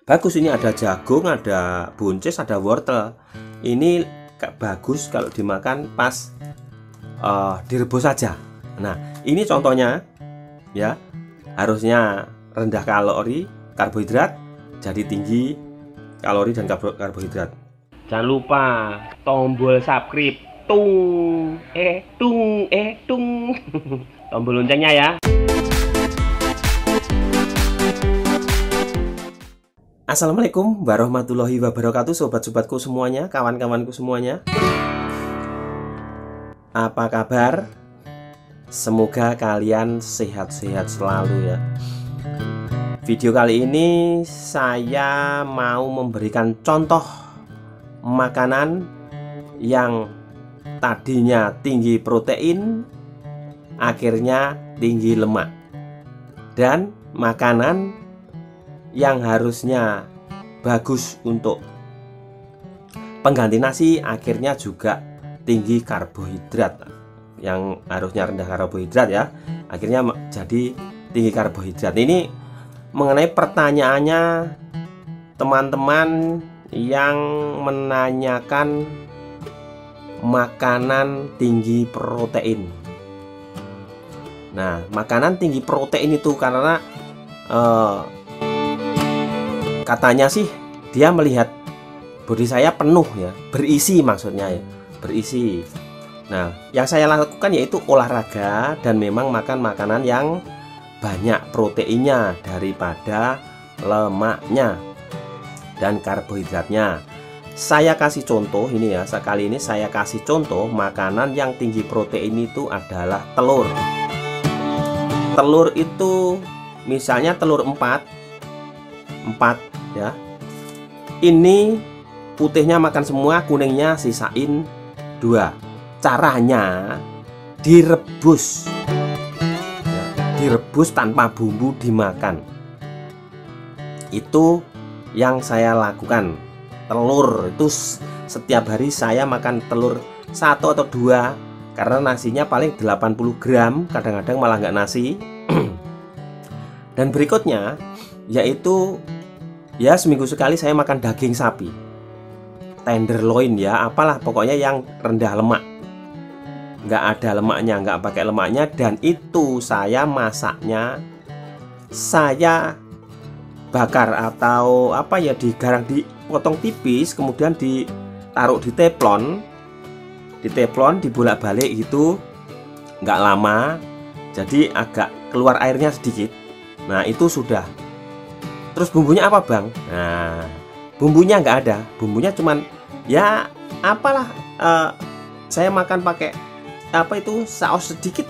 Bagus, ini ada jagung, ada buncis, ada wortel. Ini bagus kalau dimakan pas direbus saja. Nah, ini contohnya ya. Harusnya rendah kalori, karbohidrat, jadi tinggi kalori dan karbohidrat. Jangan lupa tombol subscribe, tung, tombol loncengnya ya. Assalamualaikum warahmatullahi wabarakatuh, sobat-sobatku semuanya, kawan-kawanku semuanya. Apa kabar? Semoga kalian sehat-sehat selalu ya. Video kali ini saya mau memberikan contoh makanan yang tadinya tinggi protein, akhirnya tinggi lemak. Dan makanan yang harusnya bagus untuk pengganti nasi, akhirnya juga tinggi karbohidrat. Yang harusnya rendah karbohidrat ya, akhirnya jadi tinggi karbohidrat. Ini mengenai pertanyaannya teman-teman yang menanyakan makanan tinggi protein. Nah, makanan tinggi protein itu karena katanya sih dia melihat body saya penuh ya, berisi maksudnya ya, berisi. Nah, yang saya lakukan yaitu olahraga dan memang makan makanan yang banyak proteinnya daripada lemaknya dan karbohidratnya. Saya kasih contoh ini ya, sekali ini saya kasih contoh makanan yang tinggi protein itu adalah telur. Telur itu misalnya telur 4 ya. Ini putihnya makan semua, kuningnya sisain 2. Caranya direbus ya, direbus tanpa bumbu dimakan. Itu yang saya lakukan. Telur itu setiap hari saya makan telur 1 atau 2 karena nasinya paling 80 gram, kadang-kadang malah nggak nasi. Dan berikutnya yaitu ya seminggu sekali saya makan daging sapi, tenderloin ya, apalah pokoknya yang rendah lemak, nggak ada lemaknya, nggak pakai lemaknya. Dan itu saya masaknya, saya bakar atau apa ya, digarang, dipotong tipis, kemudian ditaruh di teflon, dibolak-balik gitu, nggak lama, jadi agak keluar airnya sedikit. Nah, itu sudah. Terus bumbunya apa bang? Nah, bumbunya nggak ada, bumbunya cuman ya apalah, saya makan pakai apa itu, saus sedikit.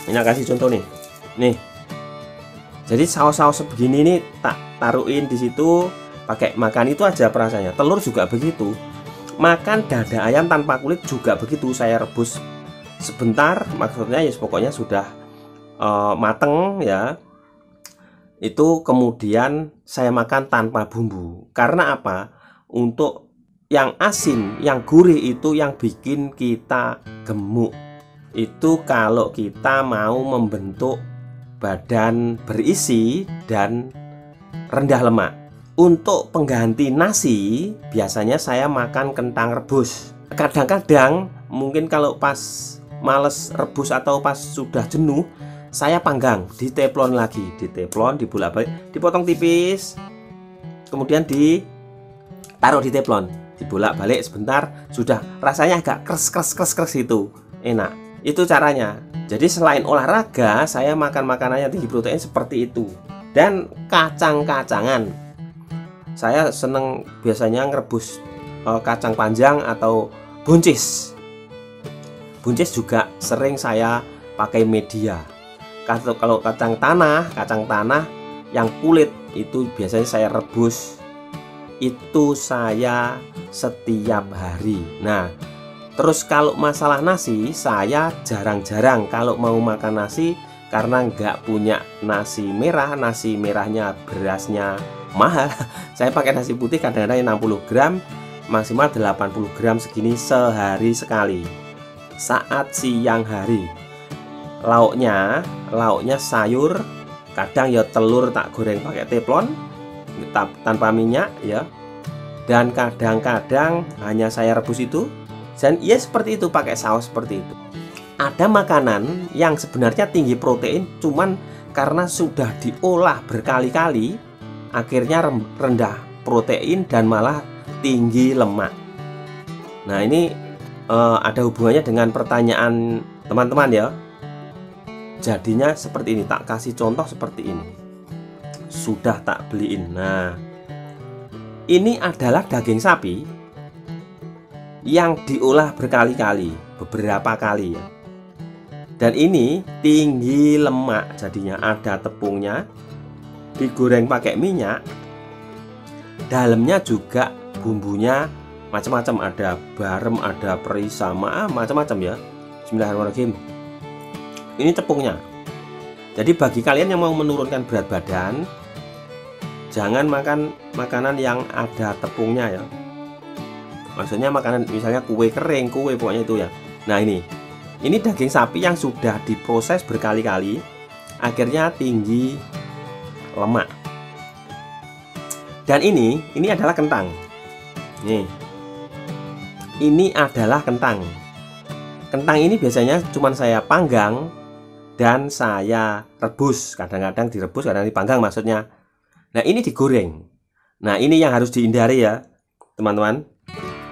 Ini kasih contoh nih. Jadi saus-saus begini nih tak taruhin di situ, pakai makan itu aja perasaannya. Telur juga begitu. Makan dada ayam tanpa kulit juga begitu, saya rebus sebentar, maksudnya ya pokoknya sudah mateng ya. Itu kemudian saya makan tanpa bumbu. Karena apa? Untuk yang asin, yang gurih itu yang bikin kita gemuk. Itu kalau kita mau membentuk badan berisi dan rendah lemak. Untuk pengganti nasi, biasanya saya makan kentang rebus. Kadang-kadang mungkin kalau pas males rebus atau pas sudah jenuh, saya panggang di teflon lagi, dibolak-balik, dipotong tipis, kemudian ditaruh di teflon, dibolak-balik sebentar, sudah rasanya agak kres itu enak. Itu caranya. Jadi selain olahraga, saya makan makanan yang tinggi protein seperti itu. Dan kacang-kacangan, saya seneng biasanya ngerebus kacang panjang atau buncis. Buncis juga sering saya pakai media. Kalau kacang tanah yang kulit itu biasanya saya rebus. Itu saya setiap hari. Nah, terus kalau masalah nasi, saya jarang-jarang kalau mau makan nasi karena nggak punya nasi merah. Nasi merahnya berasnya mahal. Saya pakai nasi putih, kadang-kadang 60 gram, maksimal 80 gram segini sehari sekali. Saat siang hari, lauknya sayur, kadang ya telur tak goreng pakai teflon, tanpa minyak ya. Dan kadang-kadang hanya saya rebus itu, dan ya seperti itu, pakai saus seperti itu. Ada makanan yang sebenarnya tinggi protein, cuman karena sudah diolah berkali-kali akhirnya rendah protein dan malah tinggi lemak. Nah, ini ada hubungannya dengan pertanyaan teman-teman ya. Jadinya seperti ini, tak kasih contoh seperti ini. Sudah tak beliin. Nah, ini adalah daging sapi yang diolah berkali-kali, beberapa kali ya. Dan ini tinggi lemak, jadinya ada tepungnya, digoreng pakai minyak. Dalamnya juga bumbunya macam-macam, ada barem, ada perisa, macam-macam ya. Bismillahirrahmanirrahim. Ini tepungnya. Jadi bagi kalian yang mau menurunkan berat badan, jangan makan makanan yang ada tepungnya ya. Maksudnya makanan misalnya kue kering, kue pokoknya itu ya. Nah, ini daging sapi yang sudah diproses berkali-kali, akhirnya tinggi lemak. Dan ini adalah kentang. Nih, ini adalah kentang. Kentang ini biasanya cuma saya panggang dan saya rebus. Kadang-kadang direbus, kadang dipanggang maksudnya. Nah, ini digoreng. Nah, ini yang harus dihindari ya teman-teman.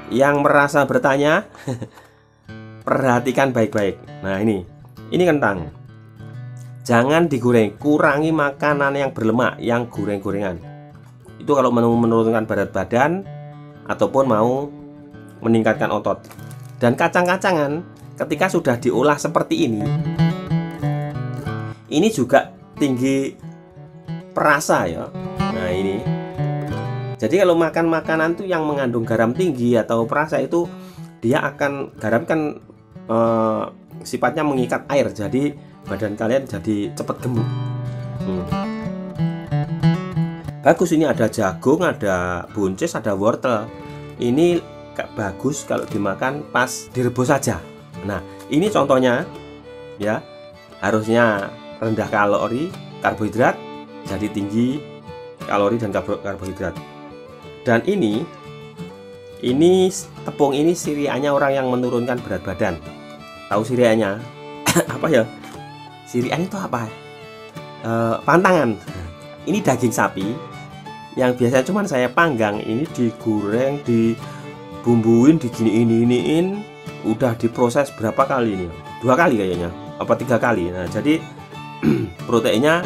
Yang merasa bertanya perhatikan baik-baik. Nah, ini kentang. Jangan digoreng, kurangi makanan yang berlemak, yang goreng-gorengan. Itu kalau mau menurunkan berat badan ataupun mau meningkatkan otot. Dan kacang-kacangan ketika sudah diolah seperti ini juga tinggi perasa ya. Nah, ini. Jadi kalau makan makanan tuh yang mengandung garam tinggi atau perasa itu, dia akan, garam kan sifatnya mengikat air, jadi badan kalian jadi cepat gemuk. Bagus, ini ada jagung, ada buncis, ada wortel. Ini bagus kalau dimakan pas direbus saja. Nah, ini contohnya ya, harusnya rendah kalori, karbohidrat, jadi tinggi kalori dan karbohidrat. Dan ini tepung ini siriannya orang yang menurunkan berat badan. Tahu siriannya apa ya? Sirian itu apa? Pantangan. Ini daging sapi yang biasanya cuma saya panggang, ini digoreng, dibumbuin, diginiin, udah diproses berapa kali ini? 2 kali kayaknya, apa 3 kali. Nah, jadi proteinnya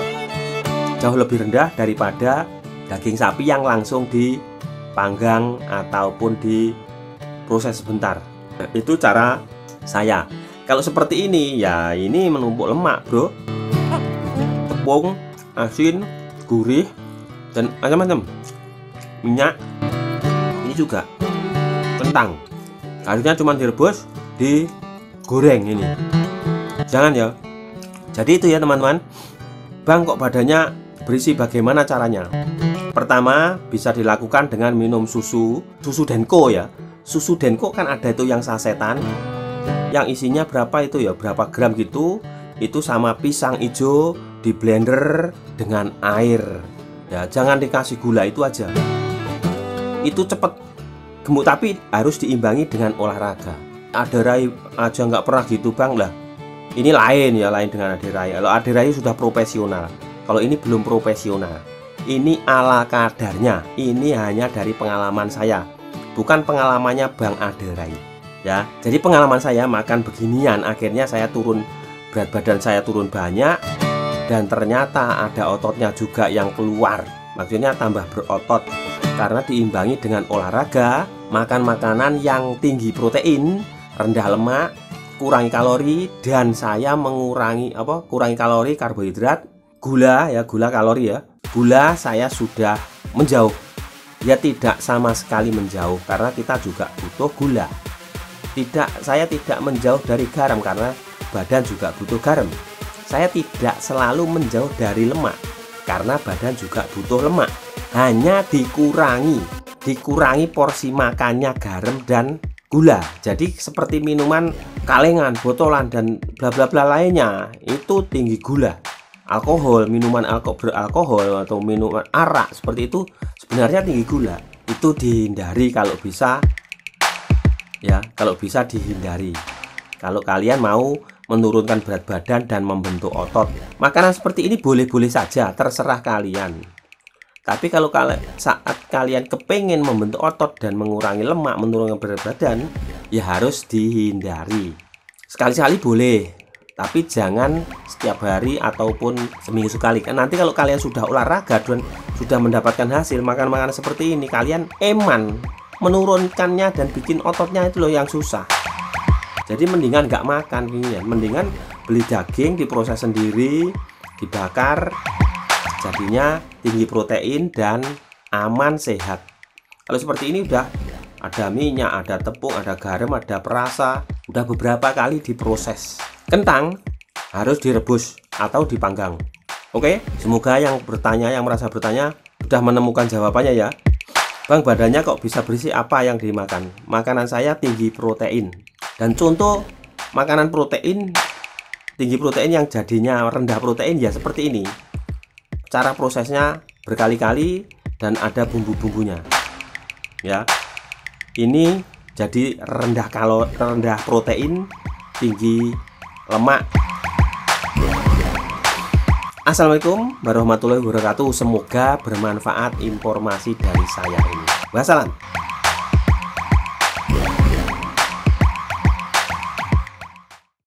jauh lebih rendah daripada daging sapi yang langsung dipanggang ataupun diproses sebentar. Nah, itu cara saya. Kalau seperti ini ya, ini menumpuk lemak bro. Tepung, asin, gurih, dan macam-macam. Minyak. Ini juga kentang, harusnya cuma direbus, digoreng ini. Jangan ya. Jadi itu ya teman-teman. Bang, kok badannya berisi, bagaimana caranya? Pertama, bisa dilakukan dengan minum susu Denko ya. Susu Denko kan ada itu yang sasetan, yang isinya berapa itu ya, berapa gram gitu. Itu sama pisang hijau di blender dengan air ya, jangan dikasih gula, itu aja. Itu cepet gemuk, tapi harus diimbangi dengan olahraga. Aderai aja nggak pernah gitu bang lah. Ini lain ya, lain dengan Aderai. Kalau Aderai sudah profesional, kalau ini belum profesional. Ini ala kadarnya. Ini hanya dari pengalaman saya, bukan pengalamannya Bang Aderai ya. Jadi pengalaman saya makan beginian, akhirnya saya turun, berat badan saya turun banyak, dan ternyata ada ototnya juga yang keluar. Maksudnya tambah berotot karena diimbangi dengan olahraga, makan makanan yang tinggi protein, rendah lemak, kurangi kalori, dan saya kurangi kalori, karbohidrat, gula ya, gula kalori ya. Gula saya sudah menjauh. Ya, tidak sama sekali menjauh, karena kita juga butuh gula. Saya tidak menjauh dari garam karena badan juga butuh garam. Saya tidak selalu menjauh dari lemak karena badan juga butuh lemak. Hanya dikurangi porsi makannya garam dan gula. Jadi seperti minuman kalengan, botolan, dan bla bla bla lainnya itu tinggi gula. alkohol, minuman beralkohol atau minuman arak seperti itu sebenarnya tinggi gula. Itu dihindari kalau bisa ya, kalau bisa dihindari. Kalau kalian mau menurunkan berat badan dan membentuk otot, makanan seperti ini boleh-boleh saja, terserah kalian. Tapi kalau saat kalian kepengen membentuk otot dan mengurangi lemak, menurunkan berat badan, ya harus dihindari. Sekali-sekali boleh, tapi jangan setiap hari ataupun seminggu sekali. Kan nanti kalau kalian sudah olahraga dan sudah mendapatkan hasil makan makanan seperti ini, kalian eman menurunkannya dan bikin ototnya itu loh yang susah. Jadi mendingan nggak makan ini ya, mendingan beli daging diproses sendiri, dibakar, jadinya tinggi protein dan aman sehat. Kalau seperti ini udah ada minyak, ada tepung, ada garam, ada perasa, udah beberapa kali diproses. Kentang harus direbus atau dipanggang. Oke, semoga yang merasa bertanya sudah menemukan jawabannya ya. Bang, badannya kok bisa berisi, apa yang dimakan? Makanan saya tinggi protein. Dan contoh makanan protein tinggi protein yang jadinya rendah protein ya seperti ini. Cara prosesnya berkali-kali dan ada bumbu-bumbunya. Ya. Ini jadi rendah protein, tinggi lemak. Assalamualaikum warahmatullahi wabarakatuh. Semoga bermanfaat informasi dari saya ini. Wassalam.